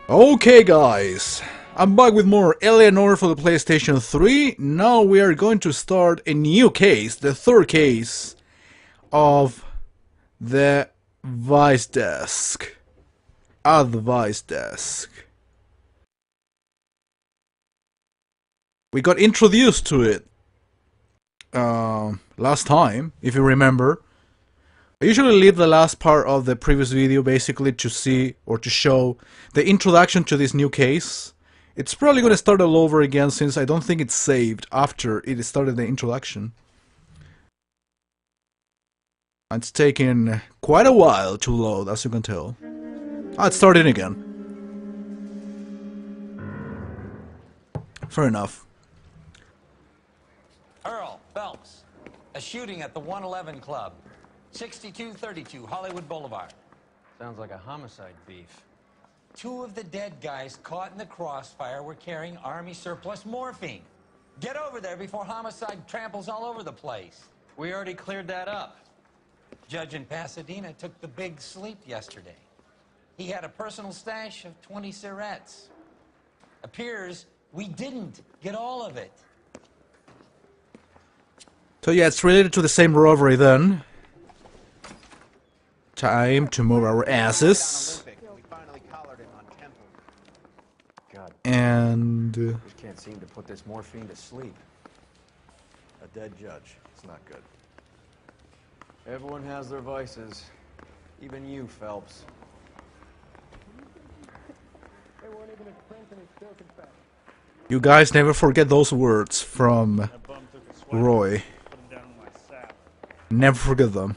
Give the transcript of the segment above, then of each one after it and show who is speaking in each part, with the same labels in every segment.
Speaker 1: Okay guys, I'm back with more Noire for the PlayStation 3. Now we are going to start a new case, the third case of the Vice Desk. At the Vice Desk. We got introduced to it last time, if you remember. I usually leave the last part of the previous video basically to see or to show the introduction to this new case. It's probably going to start all over again since I don't think it's saved after it started the introduction. It's taken quite a while to load, as you can tell. Ah, it's starting again. Fair enough.
Speaker 2: Earl Phelps, a shooting at the 111 Club. 6232 Hollywood Boulevard.
Speaker 3: Sounds like a homicide beef.
Speaker 2: Two of the dead guys caught in the crossfire were carrying Army surplus morphine. Get over there before homicide tramples all over the place.
Speaker 3: We already cleared that up.
Speaker 2: Judge in Pasadena took the big sleep yesterday. He had a personal stash of 20 cigarettes. Appears we didn't get all of it.
Speaker 1: So yeah, it's related to the same robbery then. Time to move our asses. And
Speaker 4: We can't seem to put this morphine to sleep. A dead judge. It's not good. Everyone has their vices. Even you, Phelps.
Speaker 1: you guys never forget those words from Roy. Never forget them.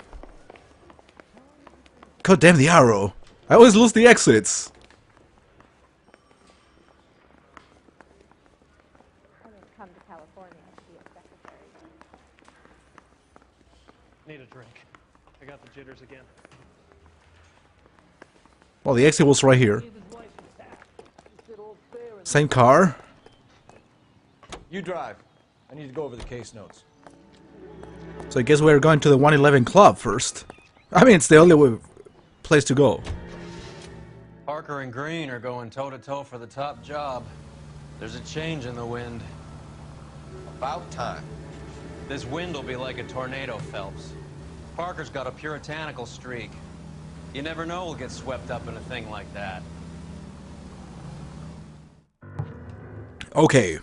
Speaker 1: God damn the arrow. I always lose the exits.
Speaker 5: I didn't come to California to be a secretary.
Speaker 6: Need a drink. I got the jitters again.
Speaker 1: Well, the exit was right here. Same car.
Speaker 4: You drive. I need to go over the case notes.
Speaker 1: So I guess we're going to the 111 Club first. I mean, it's the only place to go.
Speaker 3: Parker and Green are going toe-to-toe for the top job. There's a change in the wind.
Speaker 4: About time.
Speaker 3: This wind will be like a tornado, Phelps. Parker's got a puritanical streak. You never know we'll get swept up in a thing like that.
Speaker 1: Okay.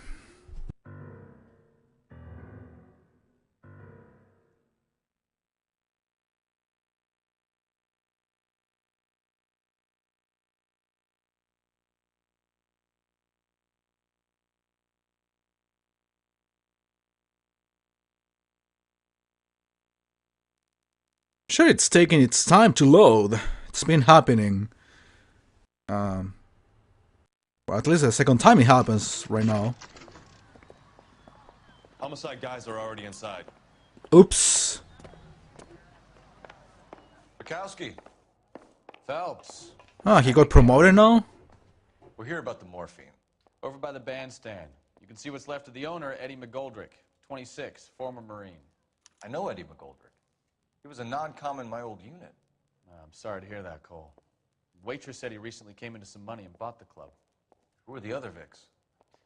Speaker 1: Sure, it's taking its time to load. It's been happening. Well, at least the second time it happens right now.
Speaker 7: Homicide guys are already inside.
Speaker 1: Oops.
Speaker 7: Bukowski. Phelps.
Speaker 1: Ah, he got promoted now?
Speaker 7: We're here about the morphine. Over by the bandstand. You can see what's left of the owner, Eddie McGoldrick, 26, former Marine.
Speaker 4: I know Eddie McGoldrick. He was a non-com in my old unit.
Speaker 7: I'm sorry to hear that, Cole. Waitress said he recently came into some money and bought the club.
Speaker 4: Who are the other Vics?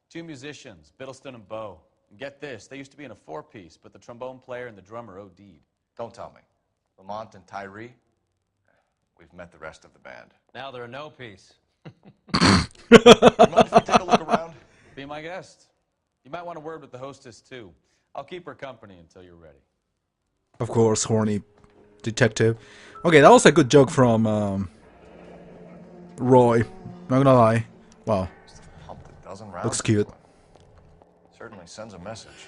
Speaker 7: Two musicians, Biddleston and Bowe. And get this, they used to be in a four-piece, but the trombone player and the drummer OD'd.
Speaker 4: Don't tell me. Lamont and Tyree? We've met the rest of the band.
Speaker 3: Now they're a no-piece.
Speaker 4: You mind if we take a look around?
Speaker 7: Be my guest. You might want a word with the hostess, too. I'll keep her company until you're ready.
Speaker 1: Of course, horny detective. Okay, that was a good joke from Roy. Not gonna lie. Wow,
Speaker 4: Pumped a dozen rounds.
Speaker 1: looks cute.
Speaker 4: Certainly sends a message.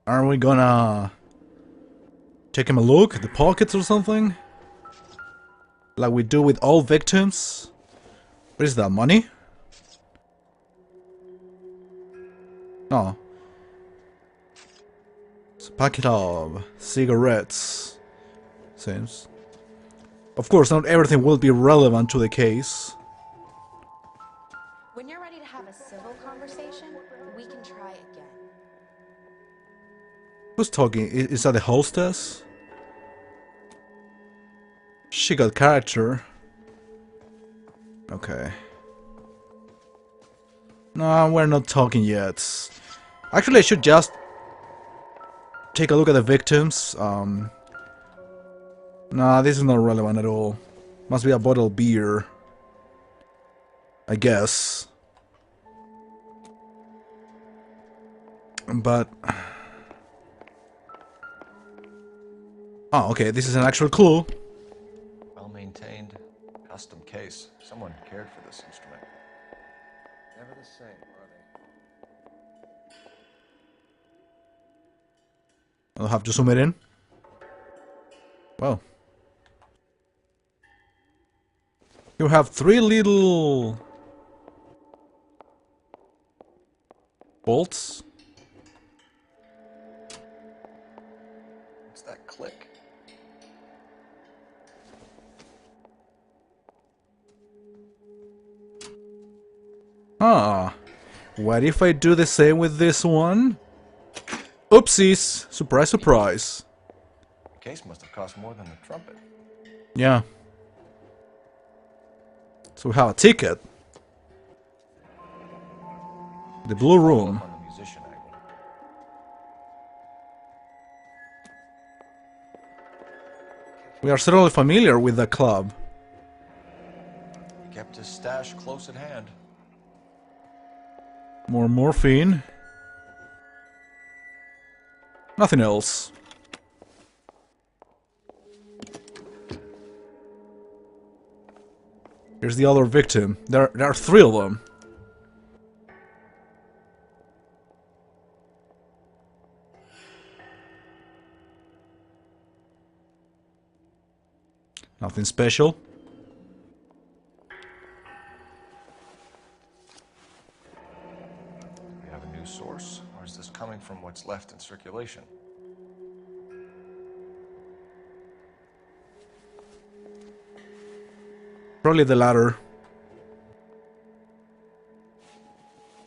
Speaker 1: Aren't we gonna take him a look at the pockets or something? Like we do with all victims? What is that, money? No. It's a packet of cigarettes. Seems. Of course, not everything will be relevant to the case.
Speaker 5: When you're ready to have a civil conversation, we can try again.
Speaker 1: Who's talking? Is that the hostess? She got character. Okay. No, we're not talking yet. Actually, I should just take a look at the victims. Nah, this is not relevant at all. Must be a bottle of beer. I guess. But... oh, okay, this is an actual clue.
Speaker 4: Well-maintained, custom case. Someone cared for this instrument. Never the same, are they?
Speaker 1: I'll have to zoom it in. Wow. You have 3 little... bolts?
Speaker 4: What's that click?
Speaker 1: Ah. What if I do the same with this one? Oopsies! Surprise, surprise.
Speaker 4: The case must have cost more than the trumpet.
Speaker 1: Yeah. So we have a ticket. The Blue Room.
Speaker 4: On the musician angle.
Speaker 1: We are certainly familiar with the club.
Speaker 4: He kept his stash close at hand.
Speaker 1: More morphine. Nothing else. Here's the other victim. There are 3 of them. Nothing special.
Speaker 4: We have a new source, or is this coming from what's left in circulation?
Speaker 1: Probably the latter.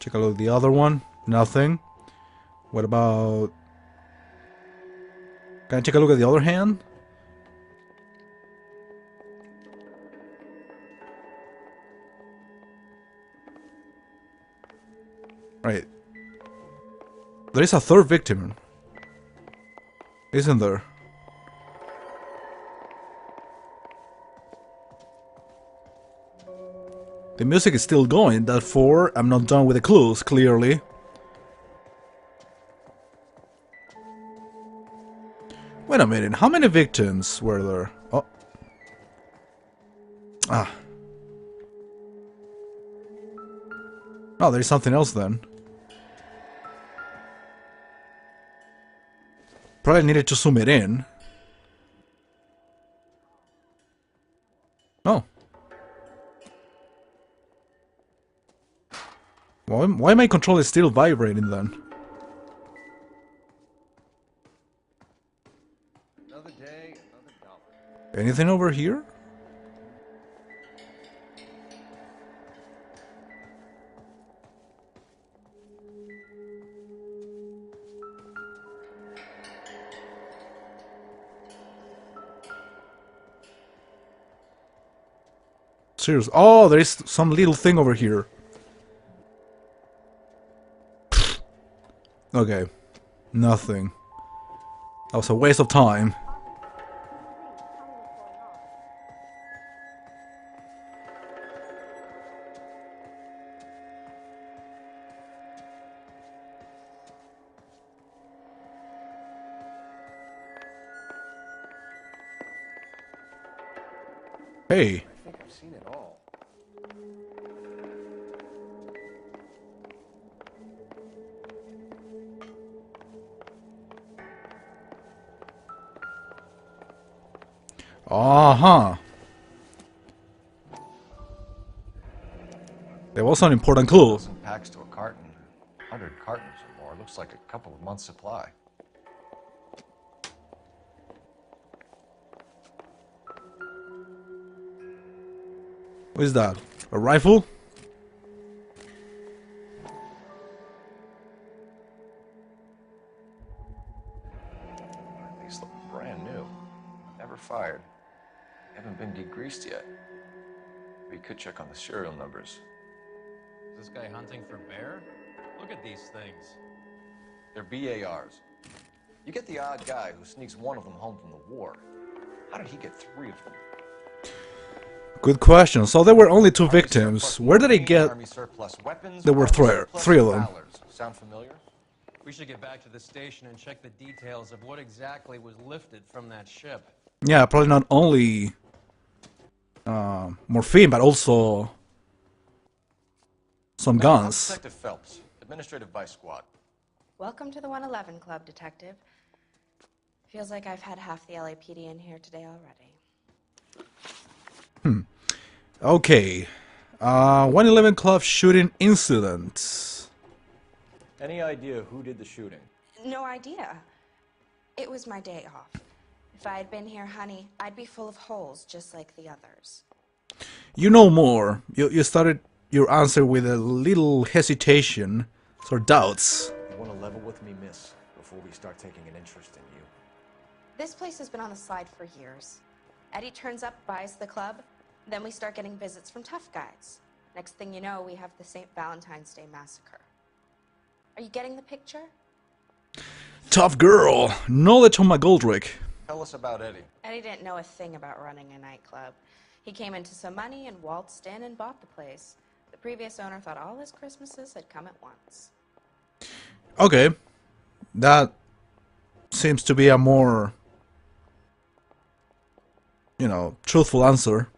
Speaker 1: Check a look at the other one. Nothing. What about... can I take a look at the other hand? Right. There is a 3rd victim. Isn't there? The music is still going, therefore I'm not done with the clues, clearly. Wait a minute, how many victims were there? Oh. Ah. Oh, there's something else then. Probably needed to zoom it in. Oh. Why my controller is still vibrating then?
Speaker 4: Another day, another dollar.
Speaker 1: Anything over here? Serious. Oh, there is some little thing over here. Okay. Nothing. That was a waste of time. Hey.
Speaker 4: I think I've seen it all.
Speaker 1: Uh-huh. There was an important clue.
Speaker 4: 1,000 packs to a carton. 100 cartons or more. Looks like a couple of months' supply.
Speaker 1: What is that? A rifle?
Speaker 4: These look brand new. Never fired. Haven't been degreased yet. We could check on the serial numbers.
Speaker 3: Is this guy hunting for bear? Look at these things.
Speaker 4: They're BARs. You get the odd guy who sneaks one of them home from the war. How did he get 3 of them?
Speaker 1: Good question. So there were only 2
Speaker 4: Army
Speaker 1: victims.
Speaker 4: surplus
Speaker 1: Where did he
Speaker 4: morphine,
Speaker 1: get?
Speaker 4: Army surplus weapons,
Speaker 1: There were
Speaker 4: Army
Speaker 1: 3
Speaker 4: surplus
Speaker 1: of them.
Speaker 4: valors. Sound familiar?
Speaker 3: We should get back to the station and check the details of what exactly was lifted from that ship.
Speaker 1: Yeah, probably not only morphine, but also some
Speaker 4: I'm
Speaker 1: guns.
Speaker 4: Detective Phelps, Administrative Vice Squad.
Speaker 5: Welcome to the 111 Club, Detective. Feels like I've had half the LAPD in here today already.
Speaker 1: Okay. 111 Club shooting incident.
Speaker 4: Any idea who did the shooting?
Speaker 5: No idea. It was my day off. If I had been here, honey, I'd be full of holes just like the others.
Speaker 1: You know more. You started your answer with a little hesitation or doubts.
Speaker 4: You want to level with me, miss, before we start taking an interest in you?
Speaker 5: This place has been on the slide for years. Eddie turns up, buys the club, then we start getting visits from tough guys. Next thing you know, we have the St. Valentine's Day massacre. Are you getting the picture?
Speaker 1: Tough girl. Knowledge on McGoldrick.
Speaker 4: Tell us about Eddie.
Speaker 5: Eddie didn't know a thing about running a nightclub. He came into some money and waltzed in and bought the place. The previous owner thought all his Christmases had come at once.
Speaker 1: Okay. That seems to be a more, truthful answer.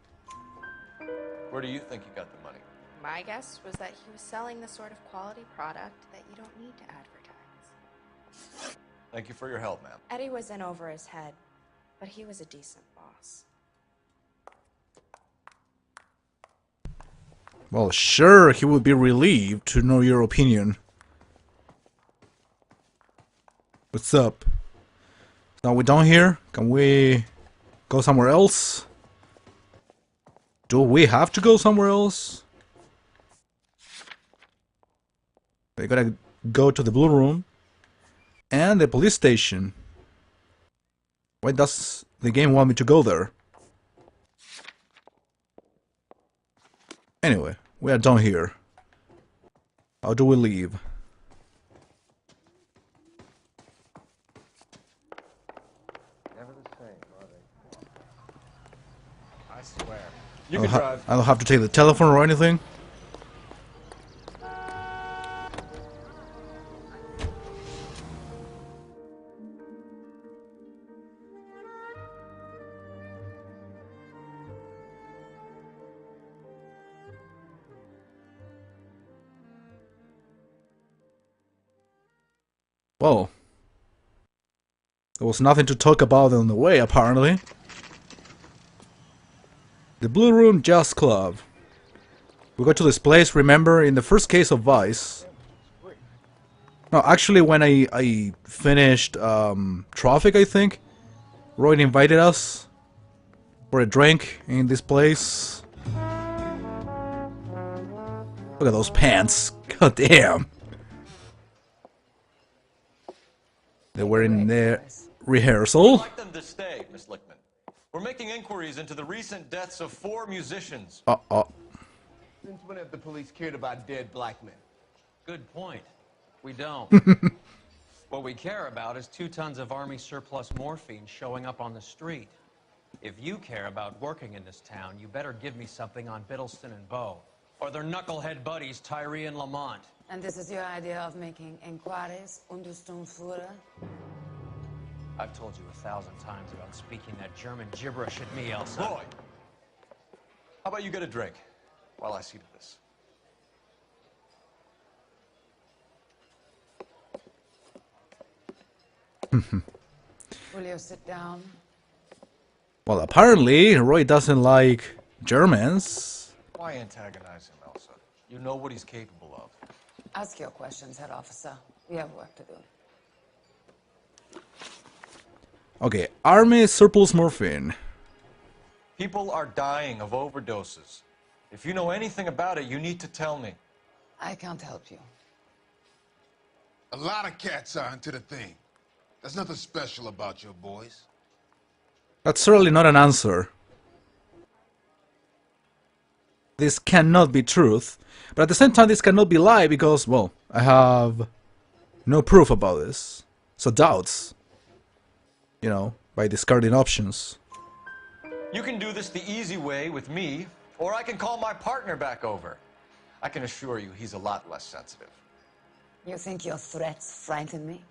Speaker 4: Where do you think he got the money?
Speaker 5: My guess was that he was selling the sort of quality product that you don't need to advertise.
Speaker 4: Thank you for your help, ma'am.
Speaker 5: Eddie was in over his head, but he was a decent boss.
Speaker 1: Well, sure, he would be relieved to know your opinion. What's up? Now we're done here. Can we go somewhere else? Do we have to go somewhere else? We gotta go to the blue room and the police station. Why does the game want me to go there? Anyway, we are done here. How do we leave?
Speaker 4: Never the same, are they? I swear.
Speaker 1: I don't have to take the telephone or anything. Well, there was nothing to talk about on the way, apparently. The Blue Room Jazz Club. We go to this place, remember, in the first case of Vice. No, actually, when I finished Traffic, I think, Roy invited us for a drink in this place. Look at those pants. God damn. They were in their rehearsal.
Speaker 4: I'd like them to stay, Miss Lickman. We're making inquiries into the recent deaths of 4 musicians.
Speaker 8: Since when have the police cared about dead black men?
Speaker 3: Good point. We don't. What we care about is 2 tons of Army surplus morphine showing up on the street. If you care about working in this town, you better give me something on Biddleston and Bow, or their knucklehead buddies Tyree and Lamont.
Speaker 9: And this is your idea of making inquiries Untersturmführer?
Speaker 3: I've told you 1,000 times about speaking that German gibberish at me, Elsa.
Speaker 4: Roy, how about you get a drink while I see to this?
Speaker 9: Will you sit down?
Speaker 1: Well, apparently, Roy doesn't like Germans.
Speaker 4: Why antagonize him, Elsa? You know what he's capable of.
Speaker 9: Ask your questions, head officer. We have work to do.
Speaker 1: Okay, Army surplus morphine.
Speaker 4: People are dying of overdoses. If you know anything about it, you need to tell me.
Speaker 9: I can't help you.
Speaker 8: A lot of cats are into the thing. There's nothing special about your boys.
Speaker 1: That's certainly not an answer. this cannot be truth, but at the same time this cannot be lie because, well, I have no proof about this. So doubts, you know, by discarding options.
Speaker 7: You can do this the easy way with me, or I can call my partner back over. I can assure you he's a lot less sensitive.
Speaker 9: You think your threats frighten me?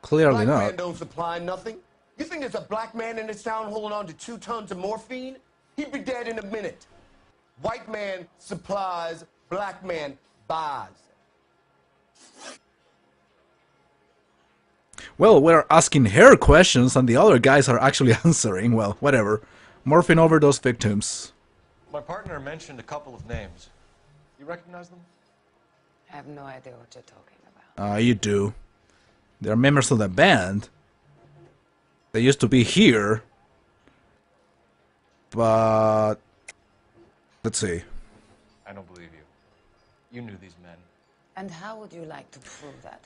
Speaker 1: Clearly
Speaker 8: Black man
Speaker 1: not.
Speaker 8: don't supply nothing. You think there's a black man in this town holding on to 2 tons of morphine? He'd be dead in a minute. White man supplies, black man buys.
Speaker 1: Well, we're asking her questions and the other guys are actually answering. Well, whatever. Morphine overdose victims.
Speaker 7: My partner mentioned a couple of names. You recognize them?
Speaker 9: I have no idea what you're talking about.
Speaker 1: You do. They're members of the band. They used to be here. But... let's see.
Speaker 7: I don't believe you. You knew these men.
Speaker 9: And how would you like to prove that?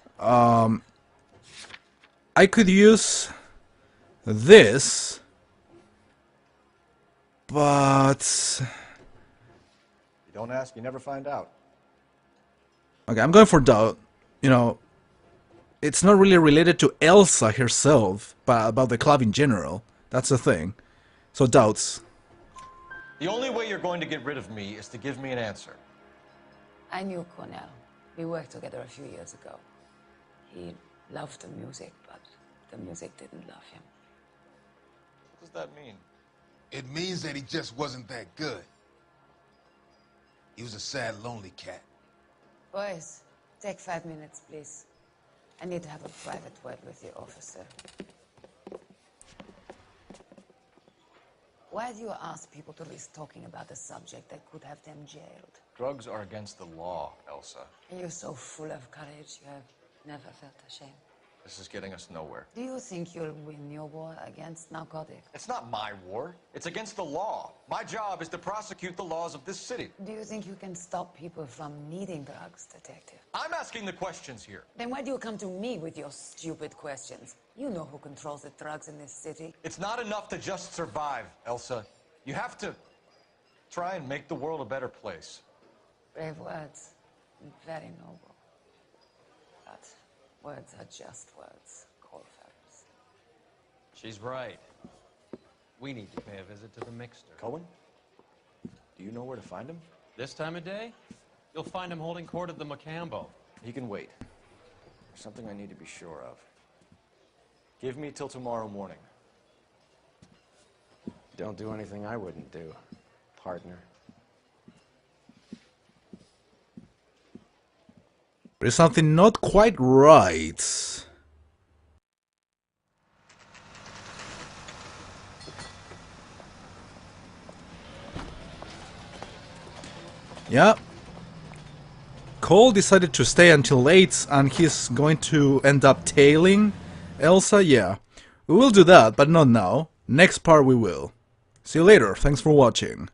Speaker 1: I could use this, but
Speaker 4: You don't ask, you never find out.
Speaker 1: okay, I'm going for doubt. You know, it's not really related to Elsa herself, but about the club in general. That's the thing. So doubts.
Speaker 7: The only way you're going to get rid of me is to give me an answer.
Speaker 9: I knew Cornell. We worked together a few years ago. He loved the music, but the music didn't love him.
Speaker 7: What does that mean?
Speaker 10: It means that he just wasn't that good. He was a sad, lonely cat.
Speaker 9: Boys, take 5 minutes, please. I need to have a private word with the officer. Why do you ask people to risk talking about a subject that could have them jailed?
Speaker 7: Drugs are against the law, Elsa.
Speaker 9: And you're so full of courage, you have never felt ashamed.
Speaker 7: This is getting us nowhere.
Speaker 9: Do you think you'll win your war against narcotics?
Speaker 7: It's not my war. It's against the law. My job is to prosecute the laws of this city.
Speaker 9: Do you think you can stop people from needing drugs, detective?
Speaker 7: I'm asking the questions here.
Speaker 9: Then why do you come to me with your stupid questions? You know who controls the drugs in this city.
Speaker 7: It's not enough to just survive, Elsa. You have to try and make the world a better place.
Speaker 9: Brave words. Very noble. But words are just words, Coalfabbers.
Speaker 3: She's right. We need to pay a visit to the mixer.
Speaker 4: Cohen? Do you know where to find him?
Speaker 3: This time of day, you'll find him holding court at the Macambo.
Speaker 4: He can wait. There's something I need to be sure of. Give me till tomorrow morning. Don't do anything I wouldn't do, partner.
Speaker 1: There's something not quite right. Yeah. Cole decided to stay until 8 and he's going to end up tailing Elsa. Yeah. We will do that, but not now. Next part we will. See you later. Thanks for watching.